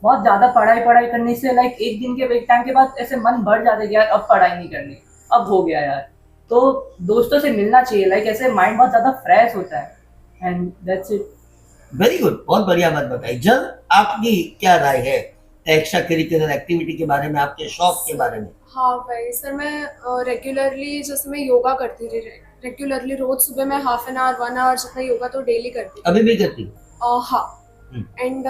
बहुत ज़्यादा पढ़ाई करने से लाइक एक दिन के एक टाइम के बाद ऐसे मन बढ़ जाता है कि यार अब पढ़ाई नहीं करनी, अब हो गया यार। तो दोस्तों से मिलना चाहिए, लाइक ऐसे माइंड बहुत ज़्यादा फ्रेश होता है। And that's it. Very good, बहुत बढ़िया बात बताई। जब आपकी क्या राय है एक्स्ट्रा करिकुलर एक्टिविटी के बारे में, आपके शौक के बारे में? हाँ भाई सर, मैं रेगुलरली जैसे मैं योगा करती थी रेगुलरली, रोज सुबह मैं हाफ एन आवर 1 आवर जितना योगा तो डेली करती थी। अभी भी करती हूँ? हाँ। हम्म। एंड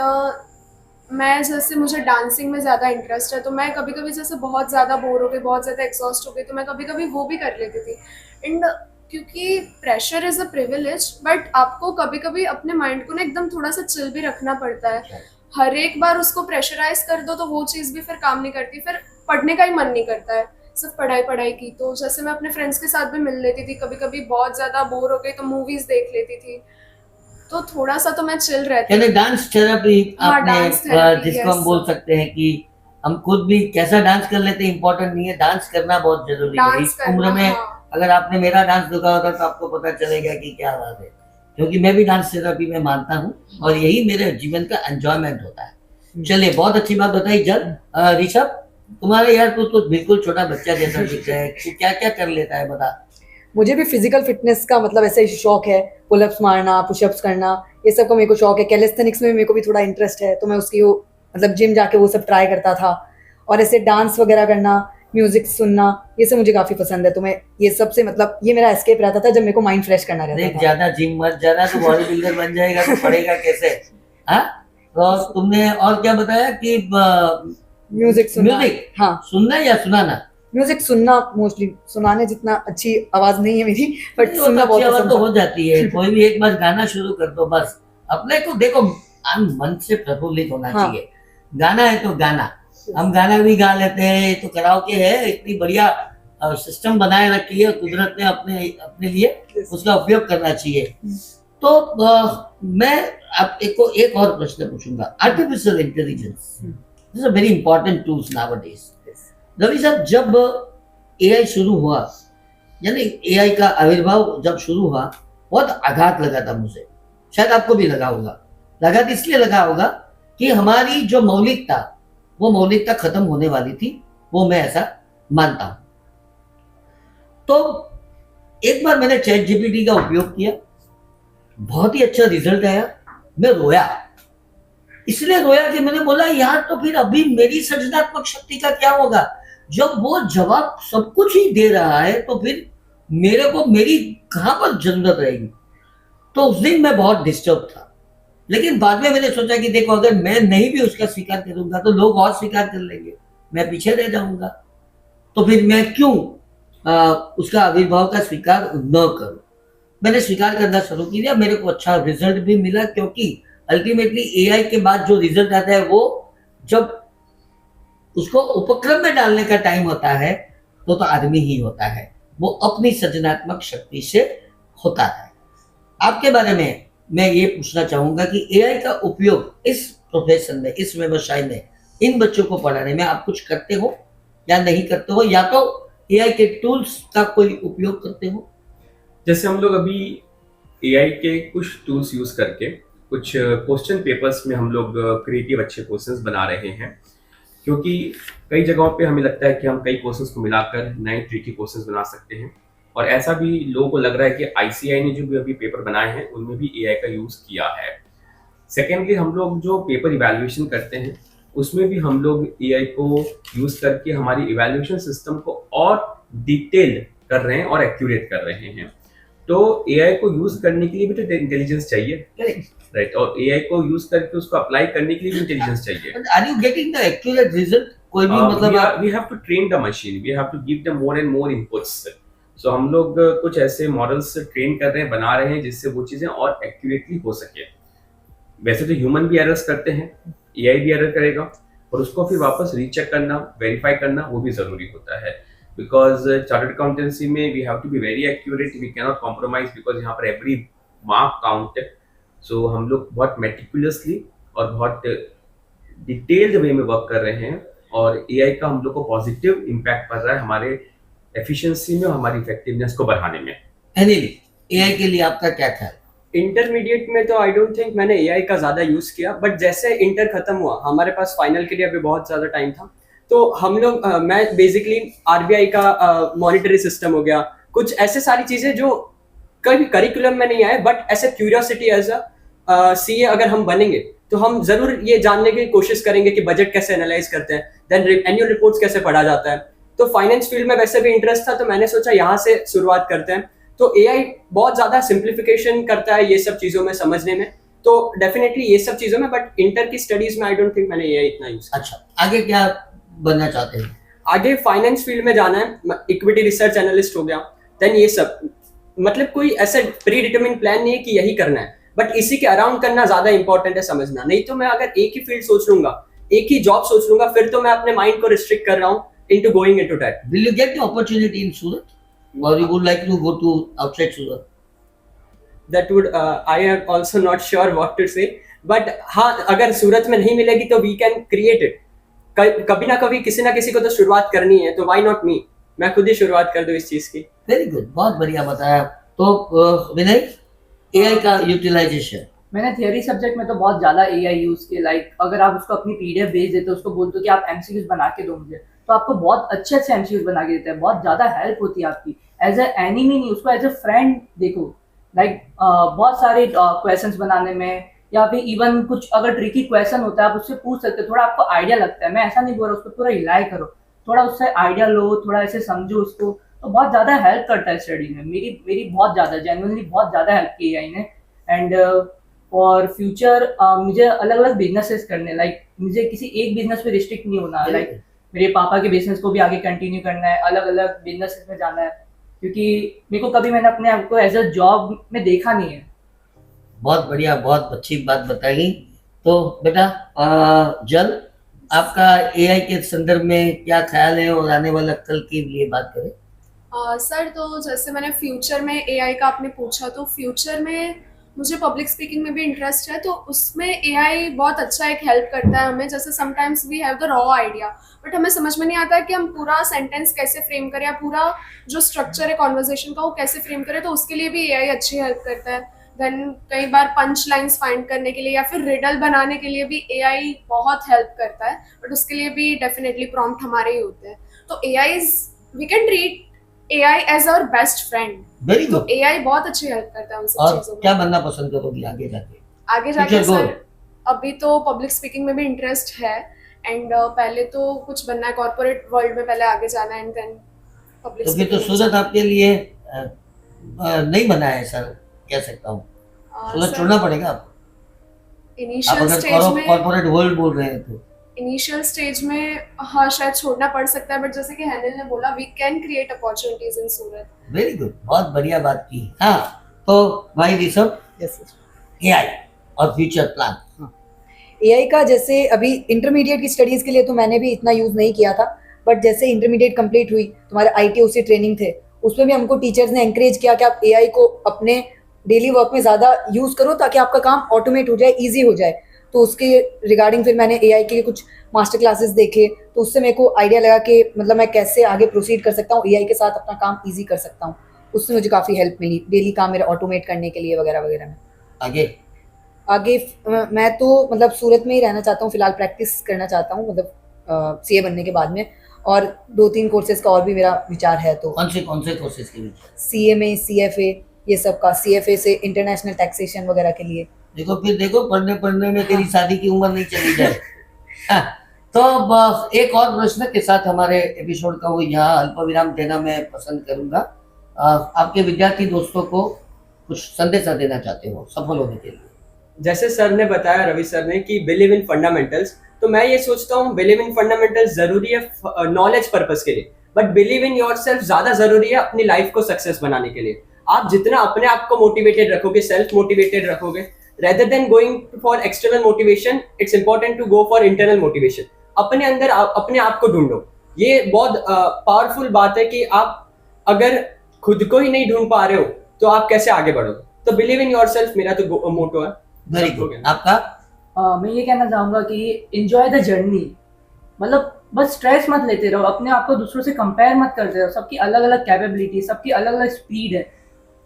मैं जैसे मुझे डांसिंग में ज़्यादा इंटरेस्ट है, तो मैं कभी कभी जैसे बहुत ज़्यादा बोर हो गई, बहुत ज़्यादा एग्जॉस्ट हो गई, तो मैं कभी कभी वो भी कर लेती थी। एंड क्योंकि pressure is a privilege, but आपको कभी कभी अपने माइंड को ना एकदम थोड़ा सा चिल भी रखना पड़ता है। हर एक बार उसको प्रेशराइज कर दो तो वो चीज़ भी फिर काम नहीं करती, फिर पढ़ने का ही मन नहीं करता है, सिर्फ पढ़ाई पढ़ाई की। तो जैसे मैं अपने फ्रेंड्स के साथ भी मिल लेती थी, कभी कभी बहुत ज़्यादा बोर हो गई तो मूवीज़ देख लेती थी, तो थोड़ा सा तो मैं चिल रहती। यानी डांस थेरेपी हाँ, आपने, डांस थेरेपी, जिसको हम yes. बोल सकते हैं कि हम खुद भी कैसा डांस कर लेते हैं इम्पोर्टेंट नहीं है, डांस करना बहुत जरूरी है। डांस इस उम्र करना, में हाँ। अगर आपने मेरा डांस देखा होता तो आपको पता चलेगा कि क्या बात है, क्योंकि मैं भी डांस थेरेपी में मानता हूँ और यही मेरे जीवन का एंजॉयमेंट होता है। चलिए, बहुत अच्छी बात बताई। जब ऋषभ, तुम्हारे यार तो बिल्कुल छोटा बच्चा जैसा दिख रहा है, तू क्या क्या कर लेता है बता। मुझे भी फिजिकल फिटनेस का मतलब ऐसा ही शौक है, पुलअप्स मारना, पुशअप्स करना, ये सब का मेरे को शौक है। कैलिस्थेनिक्स में मेरे को भी थोड़ा इंटरेस्ट है, तो मैं उसकी वो मतलब जिम जाके वो सब ट्राई करता था। और ऐसे डांस वगैरह करना, म्यूजिक सुनना, ये सब मुझे काफी पसंद है। तो मैं ये सबसे मतलब ये मेरा एस्केप रहता था जब मेरे को माइंड फ्रेश करना रहता देख, था। ज्यादा जिम मत जाना, तो बॉडी बिल्डर बन जाएगा तो पढ़ेगा कैसे? हाँ, तो तुमने और क्या बताया कि म्यूजिक सुनना, म्यूजिक हाँ सुनना या सुनाना? म्यूजिक सुनना मोस्टली, सुनाने जितना अच्छी आवाज नहीं है मेरी, बट नहीं, वो सुनना तो बहुत अच्छी आवाज पसंद तो था। हो जाती है। कोई भी एक बार गाना शुरू कर दो, बस अपने को देखो मन से प्रफुल्लित होना हाँ। चाहिए। गाना है तो गाना, हम गाना भी गा लेते हैं, तो कराओके है, इतनी बढ़िया सिस्टम बनाए रखी है कुदरत ने अपने अपने लिए, उसका उपयोग करना चाहिए। तो मैं आप एक और प्रश्न पूछूंगा। Artificial intelligence is a very important tools nowadays. Ravi साहब, जब एआई शुरू हुआ, यानी एआई का आविर्भाव जब शुरू हुआ, बहुत आघात लगा था मुझे, शायद आपको भी लगा होगा। आघात इसलिए लगा होगा कि हमारी जो मौलिकता, वो मौलिकता खत्म होने वाली थी, वो मैं ऐसा मानता हूं। तो एक बार मैंने चैट जीपीटी का उपयोग किया, बहुत ही अच्छा रिजल्ट आया। मैं रोया, इसलिए रोया कि मैंने बोला यार, तो फिर अभी मेरी सृजनात्मक शक्ति का क्या होगा? जब वो जवाब सब कुछ ही दे रहा है, तो फिर मेरे को मेरी कहां पर जरूरत रहेगी? तो उस दिन मैं बहुत डिस्टर्ब था, लेकिन बाद में मैंने सोचा कि देखो, अगर मैं नहीं भी उसका स्वीकार करूंगा तो लोग और स्वीकार कर लेंगे, मैं पीछे रह जाऊंगा। तो फिर मैं क्यों उसका आविर्भाव का स्वीकार न करूं? मैंने स्वीकार करना शुरू किया। मेरे को अच्छा रिजल्ट भी मिला, क्योंकि अल्टीमेटली एआई के बाद जो रिजल्ट आता है, वो जब उसको उपक्रम में डालने का टाइम होता है तो आदमी ही होता है, वो अपनी सृजनात्मक शक्ति से होता है। आपके बारे में मैं ये पूछना चाहूंगा कि एआई का उपयोग इस प्रोफेशन में, इस व्यवसाय में, इन बच्चों को पढ़ाने में आप कुछ करते हो या नहीं करते हो, या तो एआई के टूल्स का कोई उपयोग करते हो? जैसे हम लोग अभी एआई के कुछ टूल्स यूज करके कुछ क्वेश्चन पेपर्स में हम लोग क्रिएटिव अच्छे क्वेश्चंस बना रहे हैं, क्योंकि कई जगहों पे हमें लगता है कि हम कई क्वेश्चंस को मिलाकर नए ट्रिकी क्वेश्चंस बना सकते हैं, और ऐसा भी लोगों को लग रहा है कि आईसीआई ने जो भी अभी पेपर बनाए हैं उनमें भी एआई का यूज किया है। सेकेंडली, हम लोग जो पेपर इवैल्यूएशन करते हैं उसमें भी हम लोग एआई को यूज करके हमारी इवैल्यूएशन सिस्टम को और डिटेल कर रहे हैं और एक्यूरेट कर रहे हैं। तो एआई को यूज करने के लिए भी तो इंटेलिजेंस चाहिए, राइट? और एआई को यूज करके उसको अप्लाई करने के लिए भी इंटेलिजेंस चाहिए। Are you getting the accurate result? कोई भी मतलब we have to train the machine, we have to give them more and more inputs. So हम लोग कुछ ऐसे मॉडल्स ट्रेन कर रहे हैं, बना रहे हैं, जिससे वो चीजें और एक्यूरेटली हो सके। वैसे तो ह्यूमन भी एरर्स करते हैं, एआई भी एरर करेगा, और उसको फिर वापस रीचेक करना, वेरीफाई करना, वो भी जरूरी होता है। बिकॉज चार्टर्ड अकाउंटेंसी में we have to be very accurate, we can not compromise, because यहाँ पर एवरी मार्क काउंट है। सो हम लोग बहुत मेटिकुलसली और बहुत डिटेल्ड वे में वर्क कर रहे हैं, और एआई का हम लोग को पॉजिटिव इम्पैक्ट पड़ रहा है हमारे एफिशिएंसी में और हमारी इफेक्टिवनेस को बढ़ाने में। एआई के लिए आपका क्या ख्याल? इंटरमीडिएट में तो आई डोंट थिंक मैंने एआई का ज़्यादा यूज़ किया, बट जैसे इंटर खत्म हुआ, हमारे पास फाइनल के लिए अभी बहुत ज़्यादा टाइम था, तो हम लोग मैं बेसिकली आरबीआई का मॉनिटरी सिस्टम हो गया, कुछ ऐसे सारी चीज़ें जो कभी करिकुलम में नहीं आए, बट ऐसे क्यूरियोसिटी एज अ सीए अगर हम बनेंगे तो हम जरूर ये जानने की कोशिश करेंगे कि बजट कैसे एनालाइज करते हैं, देन एनुअल रिपोर्ट्स कैसे पढ़ा जाता है। तो फाइनेंस फील्ड में वैसे भी इंटरेस्ट था, तो मैंने सोचा यहाँ से शुरुआत करते हैं। तो एआई बहुत ज्यादा सिंप्लीफिकेशन करता है ये सब चीजों में समझने में, तो डेफिनेटली ये सब चीजों में, बट इंटर की स्टडीज में आई डोंट थिंक मैंने एआई इतना यूज किया। अच्छा, आगे क्या बनना चाहते हैं? आगे फाइनेंस फील्ड में जाना है, इक्विटी रिसर्च एनालिस्ट हो गया, देन ये सब, मतलब कोई ऐसा प्री डिटरमिन प्लान नहीं है कि यही करना है, बट इसी के अराउंड करना ज्यादा इंपॉर्टेंट है समझना। नहीं तो मैं अगर एक ही फील्ड सोच लूंगा, एक ही जॉब सोच लूंगा, फिर तो मैं अपने माइंड को रिस्ट्रिक्ट कर रहा हूँ into going into that. Will you get the opportunity in Surat, or you would like to go to outside Surat? That would I am also not sure what to say, but हाँ, अगर सूरत में नहीं मिलेगी तो we can create it. कभी ना कभी किसी ना किसी को तो शुरुआत करनी है, तो why not me? मैं खुद ही शुरुआत कर दूं इस चीज की। वेरी गुड, बहुत बढ़िया बताया। तो विनय, एआई का यूटिलाइजेशन मैंने थियरी सब्जेक्ट में तो बहुत ज़्यादा एआई यूज़ किया। लाइक अगर आप उसको अपनी पीडीएफ भेज देते हो, उसको बोलते हो कि आप एमसीक्यूज बना के दो मुझे, तो आपको बहुत अच्छे अच्छे एमसीक्यूज बना के देता है, बहुत ज़्यादा हेल्प होती है आपकी। एज ए एनिमी नहीं, उसको एज ए फ्रेंड देखो। लाइक बहुत सारे क्वेश्चंस बनाने में, या फिर इवन कुछ अगर ट्रिकी क्वेश्चन होता है आप उससे पूछ सकते हो, थोड़ा आपको आइडिया लगता है। मैं ऐसा नहीं बोल रहा उसको पूरा रिलाई करो, थोड़ा उससे आइडिया लो, थोड़ा ऐसे समझो उसको, तो बहुत ज़्यादा हेल्प करता है स्टडी में। मेरी बहुत ज़्यादा, जेन्युइनली बहुत ज़्यादा हेल्प की एआई ने। एंड फॉर फ्यूचर मुझे अलग अलग बिजनेसेस करने, लाइक मुझे किसी एक बिजनेस पे रिस्ट्रिक्ट नहीं होना। लाइक मेरे पापा के बिजनेस को भी आगे कंटिन्यू करना है, अलग अलग बिजनेसेस में जाना है, क्योंकि मेरे को कभी मैंने अपने आप को एज अ जॉब में देखा नहीं है। बहुत बढ़िया, बहुत अच्छी बात बताई। तो बेटा जल, आपका एआई के संदर्भ में क्या ख्याल है, और आने वाला कल के लिए बात करें? सर, तो जैसे मैंने फ्यूचर में एआई का आपने पूछा, तो फ्यूचर में मुझे पब्लिक स्पीकिंग में भी इंटरेस्ट है, तो उसमें एआई बहुत अच्छा एक हेल्प करता है हमें। जैसे sometimes we have the raw idea, but हमें समझ में नहीं आता है कि हम पूरा सेंटेंस कैसे फ्रेम करें, या पूरा जो स्ट्रक्चर है कॉन्वर्जेशन का वो कैसे फ्रेम करें, तो उसके लिए भी एआई अच्छी हेल्प करता है। देन कई बार पंच लाइन्स फाइंड करने के लिए या फिर रिडल बनाने के लिए भी एआई बहुत हेल्प करता है, बट उसके लिए भी डेफिनेटली प्रॉम्प्ट हमारे ही होते हैं। तो AI we can treat AI as our best friend. Very तो गुड। एआई बहुत अच्छी हेल्प करता है उन सब और चीजों में। क्या बनना पसंद करोगी आगे जाके? आगे जाके Future goal? सर, अभी तो पब्लिक स्पीकिंग में भी इंटरेस्ट है, एंड पहले तो कुछ बनना है कॉर्पोरेट वर्ल्ड में, पहले आगे जाना है, एंड देन पब्लिक तो फिर तो सूरत आपके लिए नहीं बना है सर, कह सकता हूँ। सूरत छोड़ना पड़ेगा आपको। आप इनिशियल अगर स्टेज में, कॉर्पोरेट वर्ल्ड बोल रहे हैं तो इनिशियल स्टेज में हाँ शायद छोड़ना पड़ सकता है, बट जैसे कि हैनिल ने बोला, we can create opportunities in Surat. Very good, बहुत बढ़िया बात की। हाँ, तो भाई ऋषभ, यस एआई और फ्यूचर प्लान। एआई का जैसे अभी इंटरमीडिएट की स्टडीज के लिए तो मैंने भी इतना यूज नहीं किया था, बट जैसे इंटरमीडिएट कंप्लीट हुई, तुम्हारे आईटीओसी ट्रेनिंग थे, उसमें भी हमको टीचर्स ने एनकरेज किया कि आप एआई को अपने डेली वर्क में ज़्यादा यूज करो ताकि आपका काम ऑटोमेट हो जाए, ईजी हो जाए। तो उसके रिगार्डिंग फिर मैंने एआई के कुछ मास्टर क्लासेस देखे, तो उससे मेरे को आइडिया लगा कि मतलब मैं कैसे आगे प्रोसीड कर सकता हूँ, एआई के साथ अपना काम ईजी कर सकता हूँ। उससे मुझे काफ़ी हेल्प मिली डेली काम मेरा ऑटोमेट करने के लिए वगैरह वगैरह में। आगे मैं तो मतलब सूरत में ही रहना चाहता हूँ, फिलहाल प्रैक्टिस करना चाहता हूँ, मतलब सीए बनने के बाद में, और 2-3 कोर्सेज का और भी मेरा विचार है। तो कौन से कोर्सेज के बीच? सीए में सीएफए, ये सब का, सीएफए से इंटरनेशनल टैक्सेशन वगैरह के लिए। देखो पढ़ने में तेरी शादी की उम्र नहीं चली जाए। हाँ, तो अब एक और प्रश्न के साथ हमारे एपिसोड का वो यहाँ अल्प विराम देना मैं पसंद करूंगा। आपके विद्यार्थी दोस्तों को कुछ संदेशा देना चाहते हो सफल होने के लिए? जैसे सर ने बताया, रवि सर ने, कि बिलीव इन फंडामेंटल्स, तो मैं ये सोचता हूँ बिलीव इन फंडामेंटल्स जरूरी है नॉलेज पर्पस के लिए, बट बिलीव इन योरसेल्फ ज्यादा जरूरी है अपनी लाइफ को सक्सेस बनाने के लिए। आप जितना अपने आप को मोटिवेटेड रखोगे, सेल्फ मोटिवेटेड रखोगे, rather than going for external motivation, it's important to go for internal motivation. अपने अंदर अपने आप को ढूंढो। ये बहुत पावरफुल बात है कि आप अगर खुद को ही नहीं ढूंढ पा रहे हो तो आप कैसे आगे बढ़ोगे। तो बिलीव इन योरसेल्फ मेरा तो मोटो है। Very good. आपका? मैं ये कहना चाहूँगा कि एंजॉय द जर्नी। मतलब बस स्ट्रेस मत लेते रहो, अपने आप को दूसरों से कंपेयर मत करते रहो। सबकी अलग अलग कैपेबिलिटी, सबकी अलग अलग स्पीड है।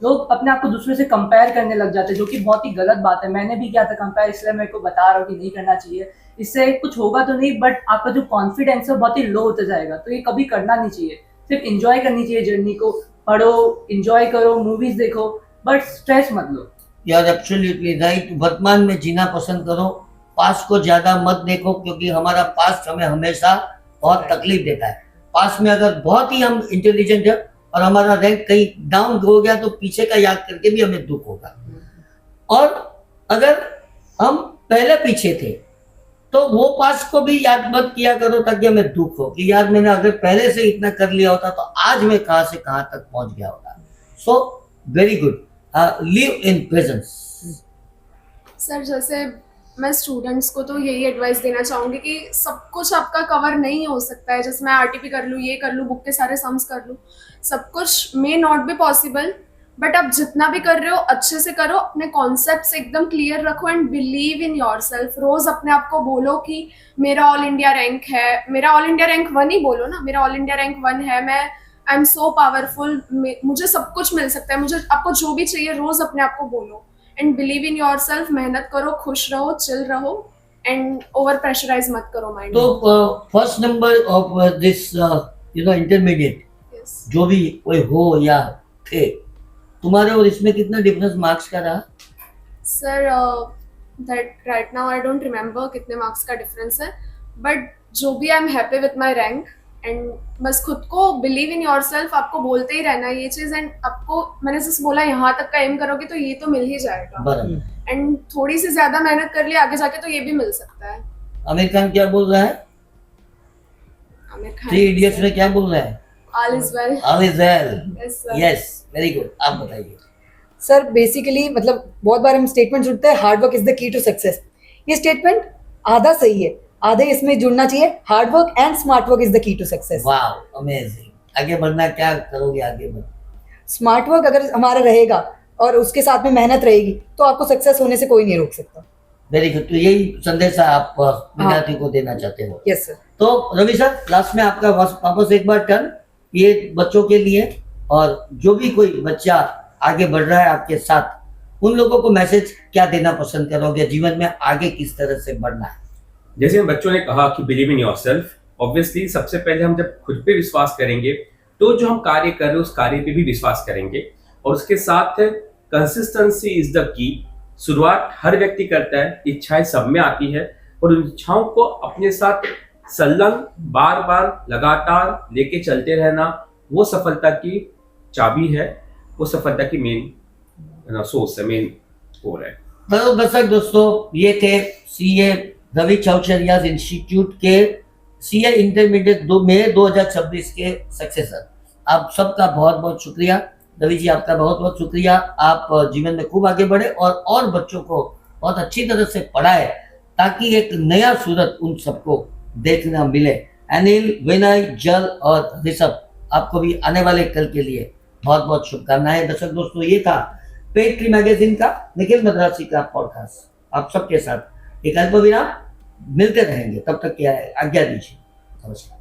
लोग अपने आप को दूसरों से कंपेयर करने लग जाते हैं, जो कि बहुत ही गलत बात है। मैंने भी किया था कंपेयर, इसलिए मेरे को बता रहा हूँ कि नहीं करना चाहिए। इससे कुछ होगा तो नहीं, बट आपका जो कॉन्फिडेंस है बहुत ही लो होता जाएगा। तो ये कभी करना नहीं चाहिए। सिर्फ इंजॉय करनी चाहिए जर्नी को। पढ़ो, इंजॉय करो, मूवीज देखो, बट स्ट्रेस मत लो। You are absolutely right. वर्तमान में जीना पसंद करो पास को ज्यादा मत देखो, क्योंकि हमारा पास हमें हमेशा बहुत तकलीफ देता है। पास में अगर बहुत ही हम इंटेलिजेंट है और हमारा रैंक कहीं डाउन हो गया तो पीछे का याद करके भी हमें दुख होगा। और अगर हम पहले पीछे थे तो वो पास को भी याद मत किया करो ताकि हमें दुख हो कि यार मैंने अगर पहले से इतना कर लिया होता तो आज मैं कहां से कहां तक पहुंच गया होता। So very good, live in presence. Sir जैसे मैं स्टूडेंट्स को तो यही एडवाइस देना चाहूँगी कि सब कुछ आपका कवर नहीं हो सकता है। जैसे मैं आरटीपी कर लूँ, ये कर लूँ, बुक के सारे सम्स कर लूँ, सब कुछ may not be possible, but आप जितना भी कर रहे हो अच्छे से करो, अपने कॉन्सेप्ट्स एकदम क्लियर रखो एंड बिलीव इन योरसेल्फ। रोज अपने आप को बोलो कि मेरा ऑल इंडिया रैंक है, मेरा ऑल इंडिया रैंक 1 ही बोलो ना, मेरा ऑल इंडिया रैंक 1 है, मैं आई एम सो पावरफुल, मुझे सब कुछ मिल सकता है, मुझे आपको जो भी चाहिए रोज अपने आप को बोलो एंड बिलीव इन योरसेल्फ। मेहनत करो, खुश रहो, चिल रहो एंड ओवर प्रेशराइज मत करो माइंड। तो first number of this intermediate जो भी कोई हो या थे, तुम्हारे और इसमें कितना डिफरेंस मार्क्स का रहा? Sir that right now I don't remember कितने मार्क्स का डिफरेंस है, बट जो भी I am happy with my rank and बस खुद को बिलीव इन योरसेल्फ आपको बोलते ही रहना ये चीज़। एंड आपको मैंने जैसे बोला यहाँ तक का एम करोगे तो ये तो मिल ही जाएगा, बराबर। एंड थोड़ी सी ज्यादा मेहनत कर ली आगे जाके तो ये भी मिल सकता है। आमिर खान क्या बोल रहा है? आमिर खान 3 इडियट्स में क्या बोल रहा है? All is well. All is well. Yes sir. Yes, very good. आप बताइए। सर बेसिकली मतलब बहुत बार हम स्टेटमेंट सुनते हैं hard work is the key to success. ये स्टेटमेंट आधा सही है, आधे इसमें जुड़ना चाहिए, hard work and smart work is the key to success. Wow, amazing. आगे बढ़ना, क्या करोगे आगे बढ़? स्मार्ट वर्क अगर हमारा रहेगा और उसके साथ में मेहनत रहेगी तो आपको सक्सेस होने से कोई नहीं रोक सकता। Very good. तो यही संदेश आप विद्यार्थी को देना चाहते हो? Yes sir. तो रवि सर, लास्ट में आपका वापस एक बार टर्न ये बच्चों के लिए, और जो भी कोई बच्चा आगे बढ़ रहा है आपके साथ, उन लोगों को मैसेज क्या देना पसंद करोगे? जीवन में आगे किस तरह से बढ़ना है? जैसे बच्चों ने कहा कि बिलीव इन योरसेल्फ, ऑब्वियसली सबसे पहले हम जब खुद पे विश्वास करेंगे तो जो हम कार्य कर रहे हैं उस कार्य पे भी विश्वास करेंगे, और उसके साथ कंसिस्टेंसी इज द की। शुरुआत हर व्यक्ति करता है, इच्छाएं सब में आती है, और उन इच्छाओं को अपने साथ संलग्न बार बार लगातार लेके चलते रहना, वो सफलता की चाबी है, वो सफलता की मेन सोर्स है, मेन गोल है। तो दर्शक दोस्तों, ये थे सीए रवि चौचरिया इंस्टीट्यूट के सीए इंटरमीडिएट मई 2026 के सक्सेसर। आप सबका बहुत बहुत शुक्रिया। रवि जी, आपका बहुत बहुत शुक्रिया। आप जीवन में खूब आगे बढ़े और बच्चों को बहुत अच्छी तरह से पढ़ाए ताकि एक नया सूरत उन सबको देखना मिले। अनिल, विनय, जल और ऋषभ, आपको भी आने वाले कल के लिए बहुत बहुत शुभकामनाएं। दर्शक दोस्तों, ये था पेड ट्री मैगजीन का निखिल मद्रासी का पॉडकास्ट आप सबके साथ। एक अल्प विराम, मिलते रहेंगे, तब तक क्या है, आज्ञा दीजिए। नमस्कार।